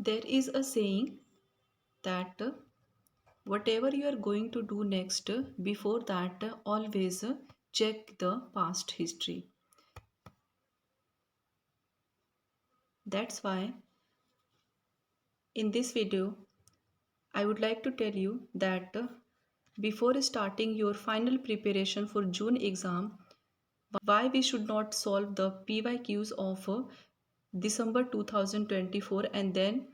There is a saying that whatever you are going to do next, before that, always check the past history. That's why in this video, I would like to tell you that before starting your final preparation for June exam, why we should not solve the PYQs of December 2024 and then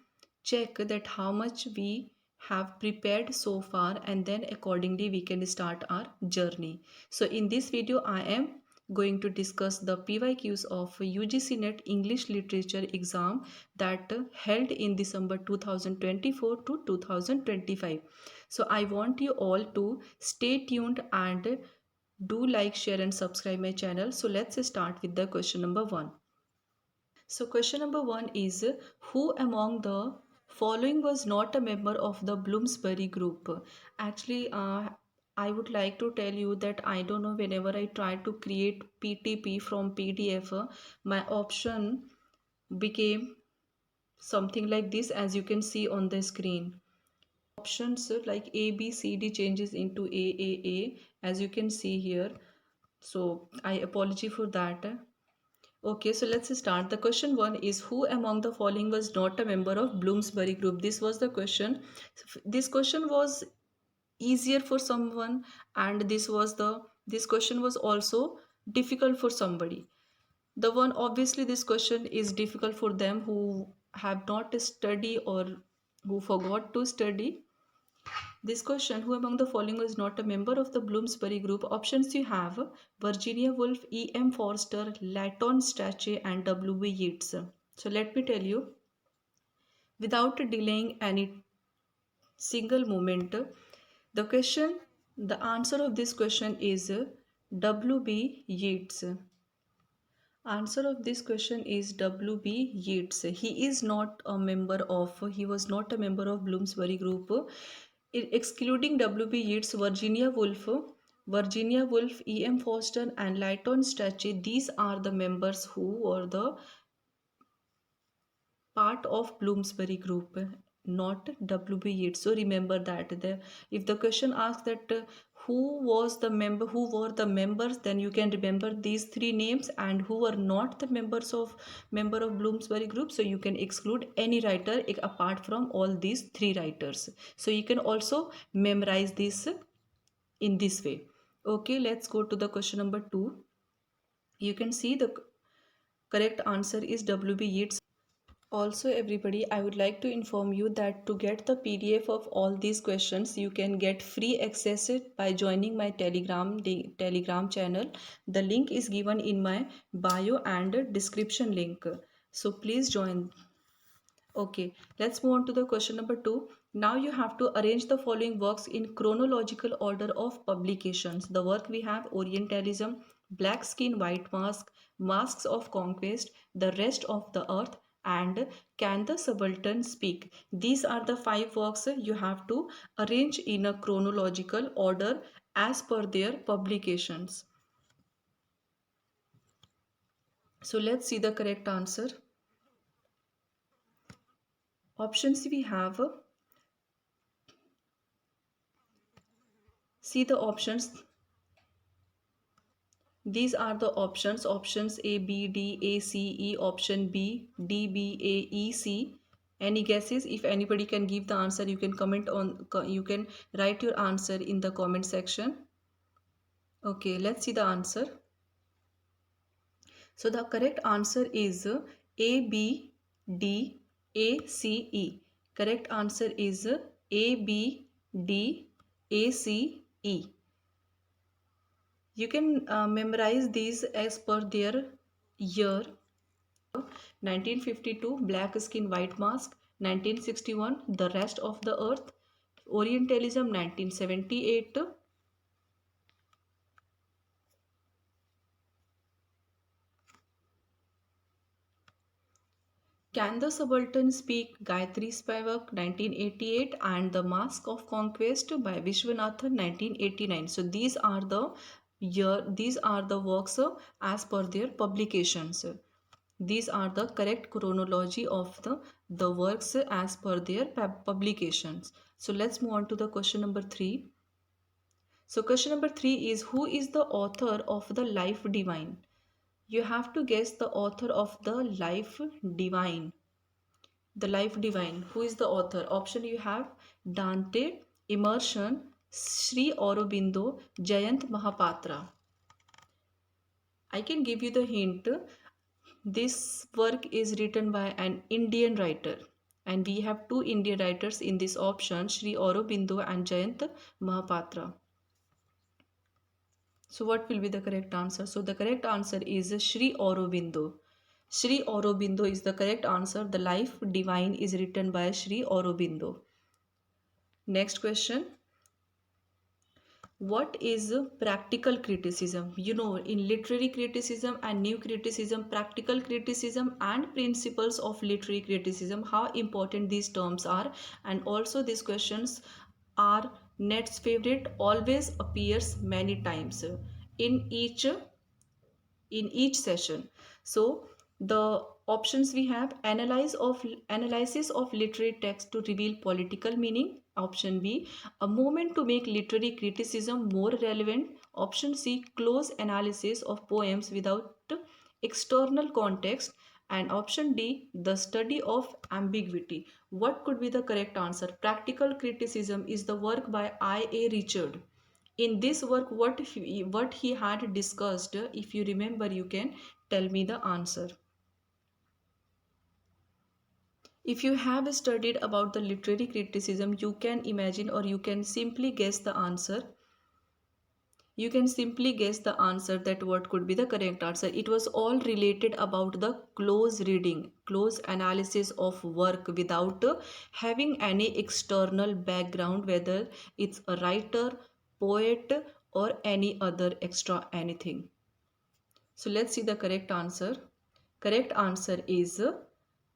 check that how much we have prepared so far, and then accordingly we can start our journey. So in this video I am going to discuss the PYQs of UGC NET English Literature exam that held in December 2024 to 2025. So I want you all to stay tuned and do like, share and subscribe my channel. So let's start with the question number 1. So question number 1 is, who among the following was not a member of the Bloomsbury group? Actually, I would like to tell you that I don't know, whenever I try to create PTP from PDF, my option became something like this, as you can see on the screen. Options like A, B, C, D changes into A, as you can see here. So I apologize for that. Okay, so let's start. The question 1 is, who among the following was not a member of Bloomsbury group? This was the question. This question was easier for someone, and this question was also difficult for somebody. The one, obviously this question is difficult for them who have not studied or who forgot to study. This question, who among the following was not a member of the Bloomsbury group? Options you have: Virginia Woolf, E.M. Forster, Layton Strachey and W.B. Yeats. So let me tell you, without delaying any single moment, the answer of this question is W.B. Yeats. Answer of this question is W.B. Yeats. He was not a member of Bloomsbury group. Excluding W.B. Yeats, Virginia Woolf, E.M. Forster and Layton Strachey, these are the members who were the part of Bloomsbury group, not W.B. Yeats. So remember that if the question asks that who were the members, then you can remember these three names, and who were not the member of Bloomsbury group. So you can exclude any writer apart from all these three writers. So you can also memorize this in this way. Okay, let's go to the question number 2. You can see the correct answer is W.B. Yeats. Also, everybody, I would like to inform you that to get the PDF of all these questions, you can get free access it by joining my Telegram channel. The link is given in my bio and description link. So please join. Okay, let's move on to the question number 2. Now you have to arrange the following works in chronological order of publications. The work we have: Orientalism, Black Skin, White Mask, Masks of Conquest, The Rest of the Earth, and Can the Subaltern Speak? These are the 5 works you have to arrange in a chronological order as per their publications. So let's see the correct answer. Options we have. See the options. These are the options A, B, D, A, C, E, option B, D, B, A, E, C. Any guesses? If anybody can give the answer, you can you can write your answer in the comment section. Okay, let's see the answer. So the correct answer is A, B, D, A, C, E. Correct answer is A, B, D, A, C, E. You can memorize these as per their year. 1952, Black Skin, White Mask. 1961, The Rest of the Earth. Orientalism, 1978. Can the Subaltern Speak? Gayatri Spivak, 1988, and The Mask of Conquest by Vishwanathan, 1989. So these are the works as per their publications. These are the correct chronology of the the works as per their publications. So let's move on to the question number 3. So question number 3 is, who is the author of the Life Divine? You have to guess the author of the Life Divine. The Life Divine. Who is the author? Option you have: Dante, Immersion, Sri Aurobindo, Jayant Mahapatra. I can give you the hint. This work is written by an Indian writer, and we have two Indian writers in this option, Sri Aurobindo and Jayant Mahapatra. So what will be the correct answer? So the correct answer is Sri Aurobindo. Sri Aurobindo is the correct answer. The Life Divine is written by Sri Aurobindo. Next question. What is practical criticism? You know, in literary criticism and new criticism, practical criticism and principles of literary criticism, how important these terms are. And also these questions are Net's favorite, always appears many times in each session. So the options we have: analysis of literary text to reveal political meaning. Option B, a movement to make literary criticism more relevant. Option C, close analysis of poems without external context. And option D, the study of ambiguity. What could be the correct answer? Practical criticism is the work by I.A. Richard. In this work, what he had discussed, if you remember, you can tell me the answer. If you have studied about the literary criticism, you can imagine, or you can simply guess the answer. You can simply guess the answer, that what could be the correct answer. It was all related about the close reading, close analysis of work without having any external background, whether it's a writer, poet, or any other extra anything. So let's see the correct answer. Correct answer is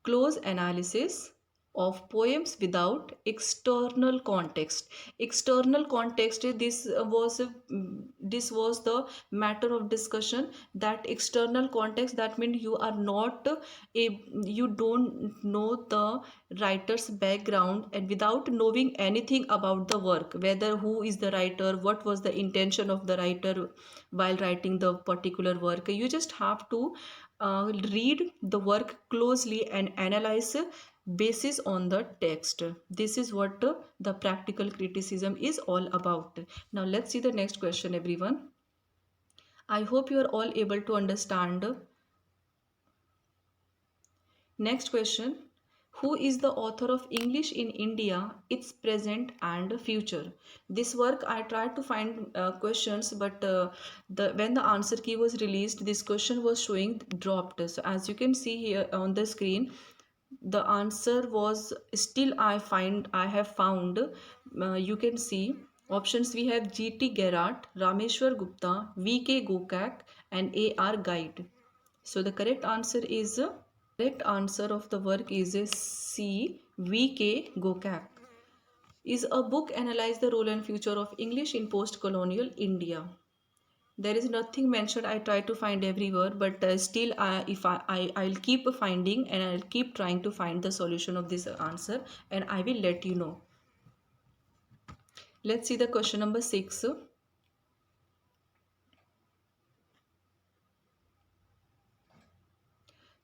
close analysis of poems without external context. External context, this was the matter of discussion, that external context, that means you are not you don't know the writer's background, and without knowing anything about the work, whether who is the writer, what was the intention of the writer while writing the particular work. You just have to read the work closely and analyze basis on the text. This is what the practical criticism is all about. Now let's see the next question, everyone. I hope you are all able to understand. Next question. Who is the author of English in India, its present and future? This work I tried to find questions, but when the answer key was released, this question was showing dropped. So as you can see here on the screen, the answer was still I have found. You can see options we have: G.T. Gerard, Rameshwar Gupta, V.K. Gokak, and A.R. Guide. So the correct answer is correct answer of the work is C. V.K. Gokak. Is a book analyze the role and future of English in post-colonial India. There is nothing mentioned. I try to find everywhere, but still if I'll keep finding, and I'll keep trying to find the solution of this answer, and I will let you know. Let's see the question number 6.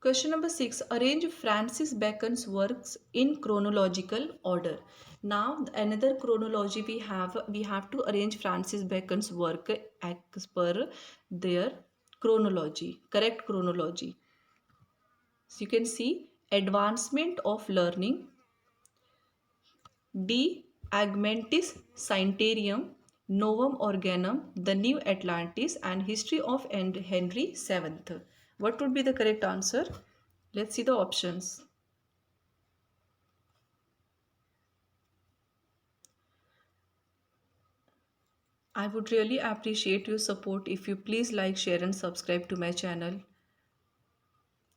Question number 6. Arrange Francis Bacon's works in chronological order. Now another chronology we have to arrange Francis Bacon's work as per their chronology, correct chronology. So you can see advancement of learning, De Agmentis Scientiarum, Novum Organum, The New Atlantis, and History of Henry VII. What would be the correct answer? Let's see the options. I would really appreciate your support if you please like, share, and subscribe to my channel.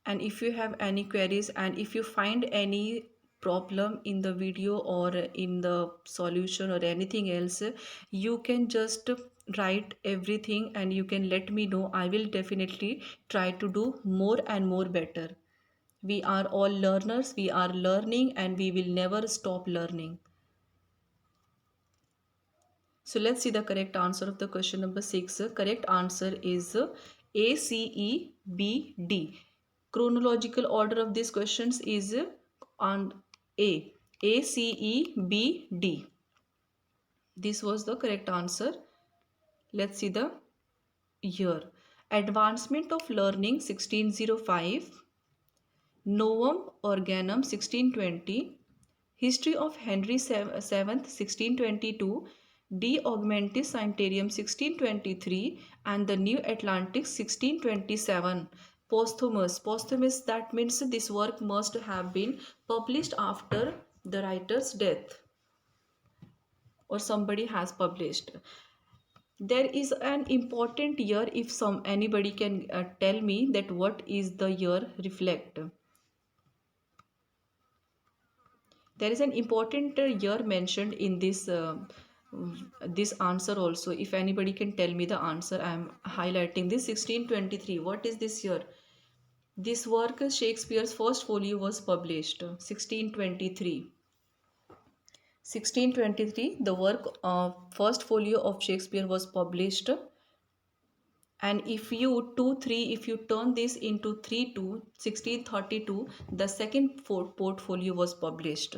And if you have any queries, and if you find any problem in the video or in the solution or anything else, you can just write everything and you can let me know. I will definitely try to do more and more better. We are all learners, we are learning, and we will never stop learning. So let's see the correct answer of the question number 6. Correct answer is A, C, E, B, D. Chronological order of these questions is on A. A, C, E, B, D. This was the correct answer. Let's see the year. Advancement of Learning 1605. Novum Organum 1620. History of Henry VII 1622. De Augmentis Scientiarum 1623 and the New Atlantic 1627. Posthumous, that means this work must have been published after the writer's death or somebody has published. There is an important year. If anybody can tell me that what is the year reflect. There is an important year mentioned in this answer also. If anybody can tell me the answer, I am highlighting this 1623. What is this year? This work, Shakespeare's first folio, was published 1623. 1623, the work of first folio of Shakespeare was published. And if you 2 3, if you turn this into 3 2, 1632, the second portfolio was published.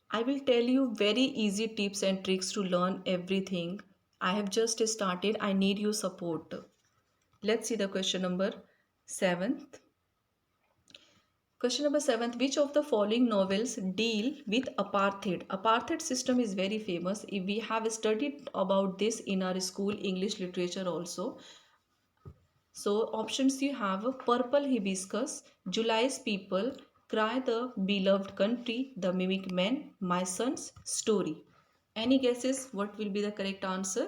I will tell you very easy tips and tricks to learn everything. I have just started. I need your support. Let's see the question number 7th. Question number 7th. Which of the following novels deal with apartheid? Apartheid system is very famous. We have studied about this in our school English literature also. So options you have: Purple Hibiscus, July's People, Cry the Beloved Country, The Mimic Men, My Son's Story. Any guesses what will be the correct answer?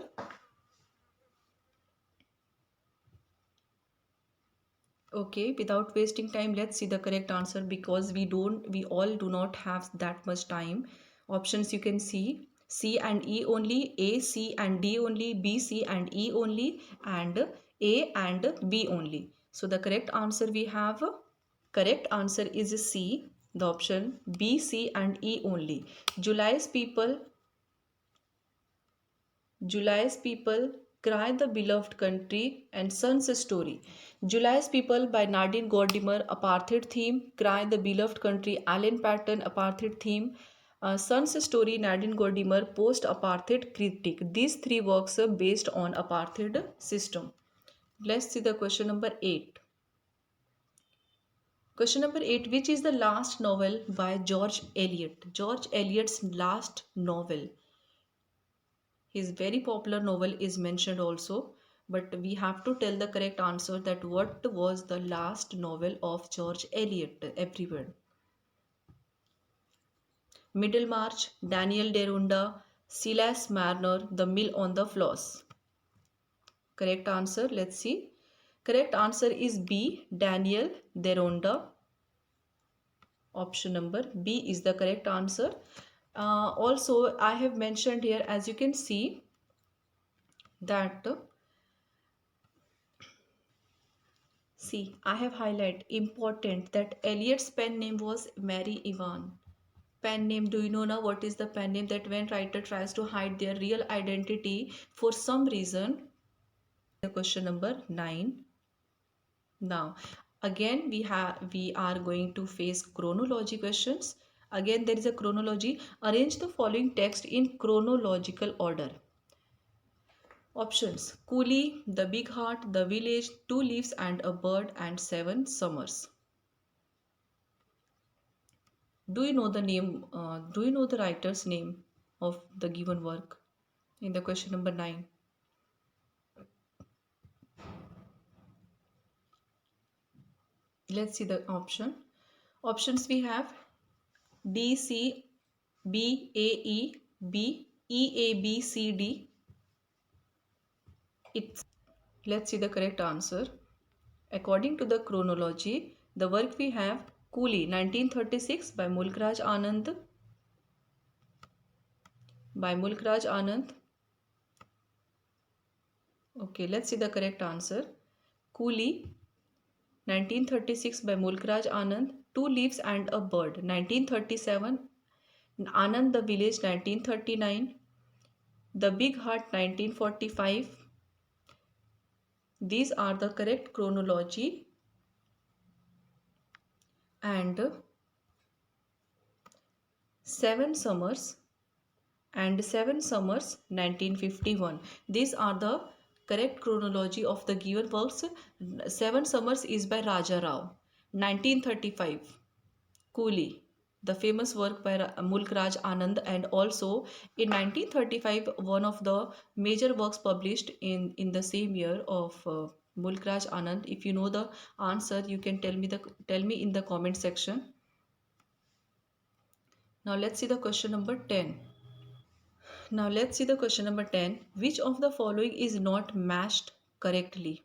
Okay, without wasting time, let's see the correct answer, because we all do not have that much time. Options you can see: C and E only, A, C and D only, B, C and E only, and A and B only. So the correct answer we have, correct answer is C, the option B, C and E only. July's People, July's People, Cry the Beloved Country, and Sun's Story. July's People by Nadine Gordimer, apartheid theme. Cry the Beloved Country, Alan Paton, apartheid theme. Sun's Story, Nadine Gordimer, post-apartheid critic. These three works are based on apartheid system. Let's see the question number 8. Question number 8. Which is the last novel by George Eliot? George Eliot's last novel. His very popular novel is mentioned also, but we have to tell the correct answer, that what was the last novel of George Eliot, everyone. Middlemarch, Daniel Deronda, Silas Marner, The Mill on the Floss. Correct answer, let's see. Correct answer is B, Daniel Deronda. Option number B is the correct answer. Also, I have mentioned here, as you can see, that see, I have highlighted important that Eliot's pen name was Mary Ivan. Pen name, do you know now what is the pen name? That when writer tries to hide their real identity for some reason. The question number 9. Now, again we are going to face chronology questions. Again there is a chronology. Arrange the following text in chronological order. Options: Coolie, The Big Heart, The Village, Two Leaves and a Bird, and Seven Summers. Do you know the name? Do you know the writer's name of the given work in the question number 9? Let's see the options we have: D, C, B, A, E, B, E, A, B, C, D. Let's see the correct answer. According to the chronology, the work we have: Coolie 1936 by Mulkraj Anand. Okay, let's see the correct answer. Coolie 1936 by Mulkraj Anand, Two Leaves and a Bird. 1937, Anand the Village. 1939, The Big Heart. 1945. These are the correct chronology. And Seven Summers and Seven Summers 1951. These are the correct chronology of the given works. Seven Summers is by Raja Rao. 1935, Coolie, the famous work by Mulk Raj Anand, and also in 1935 one of the major works published in the same year of Mulk Raj Anand. If you know the answer, you can tell me in the comment section. Now let's see the question number 10. Now let's see the question number 10. Which of the following is not matched correctly?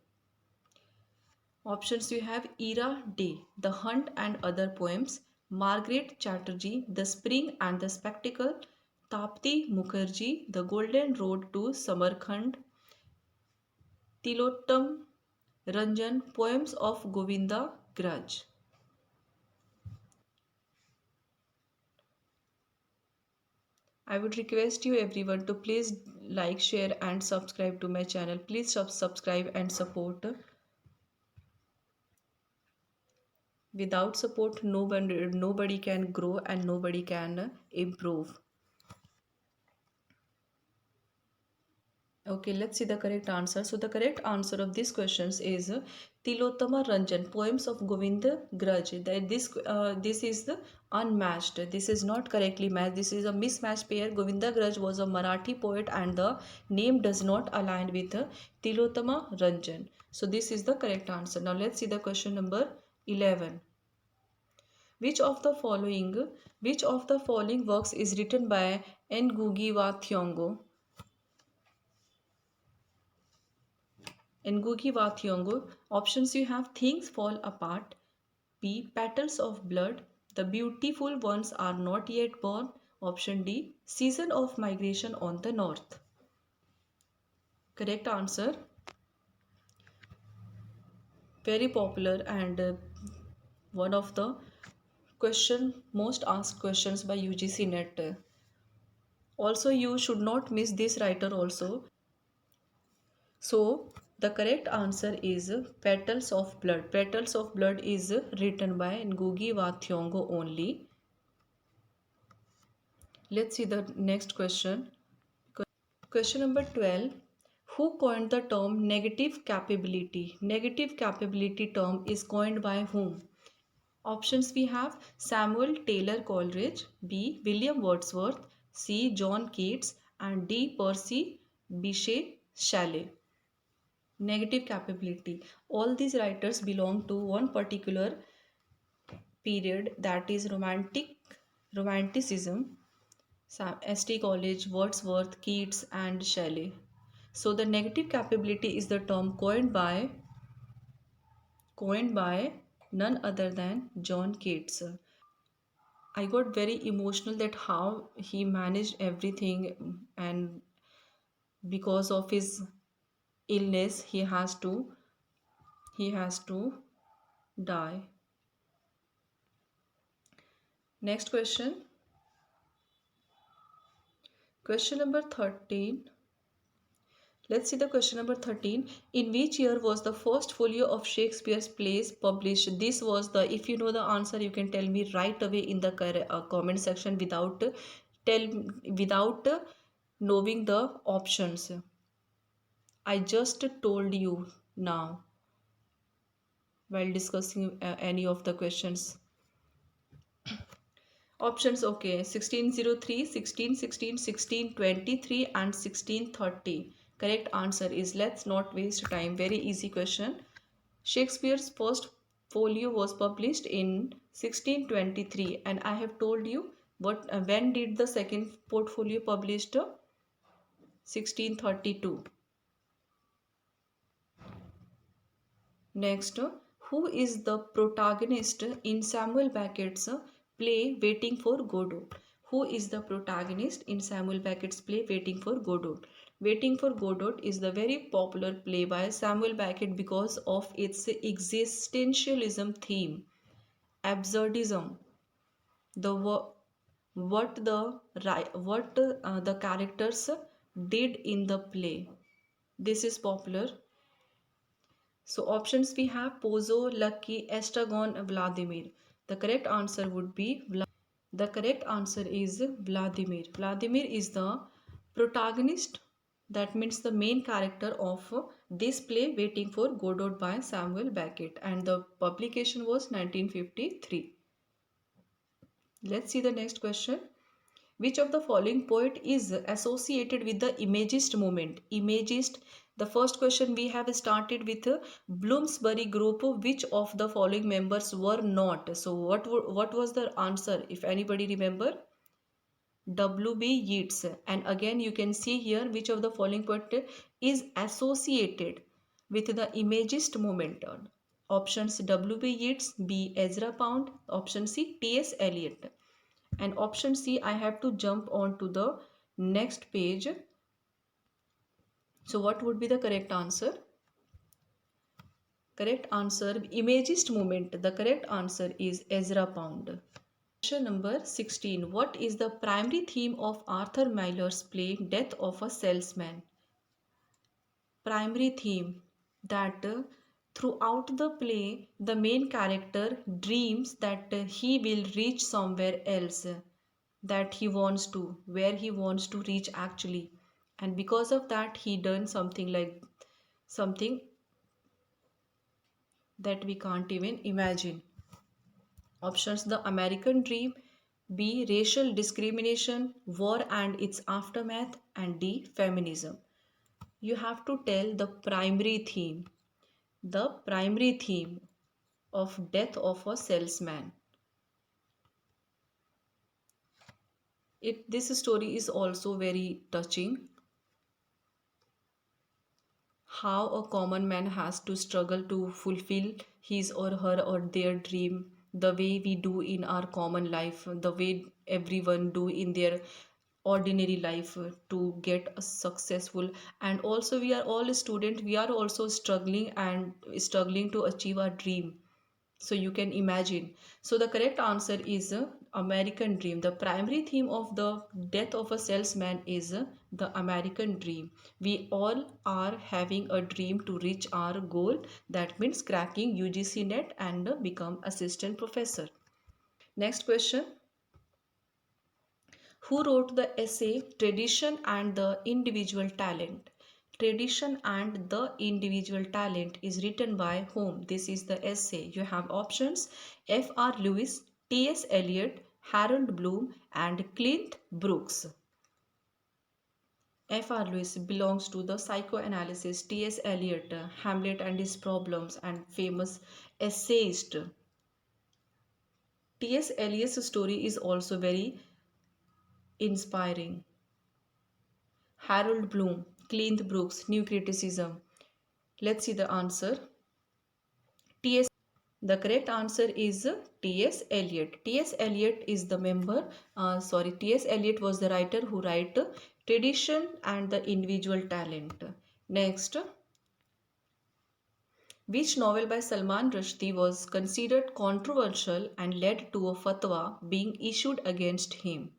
Options you have: Ira Day, The Hunt and Other Poems; Margaret Chatterjee, The Spring and the Spectacle; Tapti Mukherjee, The Golden Road to Samarkand; Tilottam Ranjan, Poems of Govinda Graj. I would request you everyone to please like, share and subscribe to my channel. Please subscribe and support. Without support, nobody can grow and nobody can improve. Okay, let's see the correct answer. So the correct answer of these questions is Tilottama Ranjan, Poems of Govinda Graj. This is the unmatched. This is not correctly matched. This is a mismatched pair. Govinda Graj was a Marathi poet and the name does not align with Tilottama Ranjan. So this is the correct answer. Now let's see the question number 11. Which of the following works is written by Ngugi wa Thiong'o? Ngugi wa Thiong'o. Options you have: Things Fall Apart; B. Petals of Blood; The Beautiful Ones Are Not Yet Born; Option D. Season of Migration on the North. Correct answer. Very popular and one of the most asked questions by UGC NET. Also, you should not miss this writer also. So, the correct answer is Petals of Blood. Petals of Blood is written by Ngugi wa Thiong'o only. Let's see the next question. Question number 12. Who coined the term negative capability? Negative capability term is coined by whom? Options we have: Samuel Taylor Coleridge, B. William Wordsworth, C. John Keats, and D. Percy Bysshe Shelley. Negative capability. All these writers belong to one particular period, that is romanticism. St. Coleridge, Wordsworth, Keats and Shelley. So the negative capability is the term coined by none other than John Keats. I got very emotional that how he managed everything, and because of his illness he has to die. Next question. Question number 13. Let's see the question number 13. In which year was the first folio of Shakespeare's plays published? This was the, if you know the answer, you can tell me right away in the comment section without knowing the options. I just told you now while discussing any of the questions. Options, okay: 1603, 1616, 1623 and 1630. Correct answer is, let's not waste time, very easy question. Shakespeare's first folio was published in 1623, and I have told you when did the second portfolio published? 1632. Next, who is the protagonist in Samuel Beckett's play Waiting for Godot? Who is the protagonist in Samuel Beckett's play Waiting for Godot? Waiting for Godot is the very popular play by Samuel Beckett because of its existentialism theme, absurdism, the what the characters did in the play. This is popular. So options we have Pozo, Lucky, Estragon, Vladimir. The correct answer would be the correct answer is Vladimir. Vladimir is the protagonist, that means the main character of this play Waiting for Godot by Samuel Beckett, and the publication was 1953. Let's see the next question. Which of the following poet is associated with the Imagist movement? Imagist. The first question we have started with Bloomsbury group. Which of the following members were not? So what was the answer? If anybody remember, W.B. Yeats. And again you can see here which of the following poet is associated with the Imagist movement. Options W.B. Yeats, B. Ezra Pound, option C. T.S. Eliot. And option C, I have to jump on to the next page. So what would be the correct answer? Correct answer, Imagist movement. The correct answer is Ezra Pound. Question number 16. What is the primary theme of Arthur Miller's play Death of a Salesman? Primary theme, that throughout the play the main character dreams that he will reach somewhere else, that he wants to, where he wants to reach actually, and because of that he done something like something that we can't even imagine. Options: the American dream, B. racial discrimination, war and its aftermath, and D. feminism. You have to tell the primary theme, the primary theme of Death of a Salesman. This story is also very touching, how a common man has to struggle to fulfill his or her or their dream, the way we do in our common life, the way everyone do in their ordinary life to get a successful. And also we are all students, we are also struggling and struggling to achieve our dream, so you can imagine. So the correct answer is American dream. The primary theme of the Death of a Salesman is the American dream. We all are having a dream to reach our goal, that means cracking UGC NET and become assistant professor. Next question. Who wrote the essay Tradition and the Individual Talent? Tradition and the Individual Talent is written by whom? This is the essay. You have options: F.R. Lewis, T.S. Eliot, Harold Bloom, and Clint Brooks. F.R. Lewis belongs to the psychoanalysis. T.S. Eliot, Hamlet and his problems, and famous essayist. T.S. Eliot's story is also very inspiring. Harold Bloom, Clint Brooks, New Criticism. Let's see the answer. T.S. The correct answer is T.S. Eliot. T.S. Eliot is the member, T.S. Eliot was the writer who wrote Tradition and the Individual Talent. Next, which novel by Salman Rushdie was considered controversial and led to a fatwa being issued against him?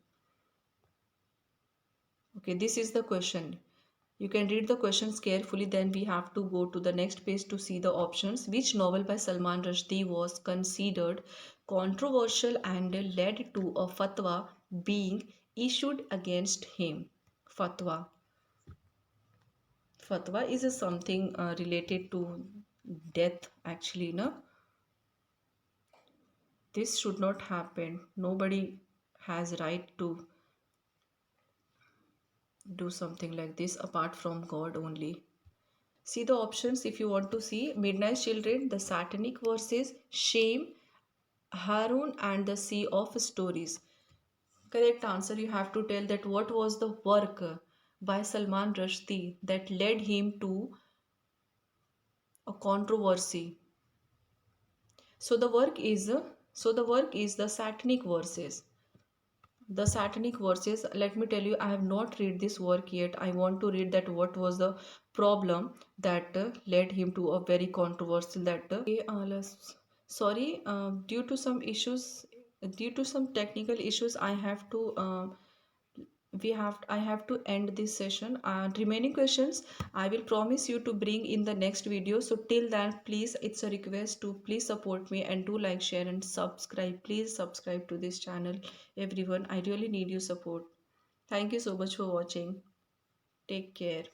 Okay, this is the question. You can read the questions carefully, then we have to go to the next page to see the options. Which novel by Salman Rushdie was considered controversial and led to a fatwa being issued against him? Fatwa. Fatwa is something related to death actually, no? This should not happen. Nobody has right to do something like this apart from God only. See the options if you want to see. Midnight Children, The Satanic Verses, Shame, Harun and the Sea of Stories. Correct answer, you have to tell that what was the work by Salman Rushdie that led him to a controversy. So the work is The Satanic Verses. the satanic verses. Let me tell you, I have not read this work yet. I want to read that what was the problem that led him to a very controversial that sorry, due to some issues, due to some technical issues, I have to end this session. Remaining questions I will promise you to bring in the next video. So till then, please, it's a request to please support me and do like, share and subscribe. Please subscribe to this channel, everyone. I really need your support. Thank you so much for watching. Take care.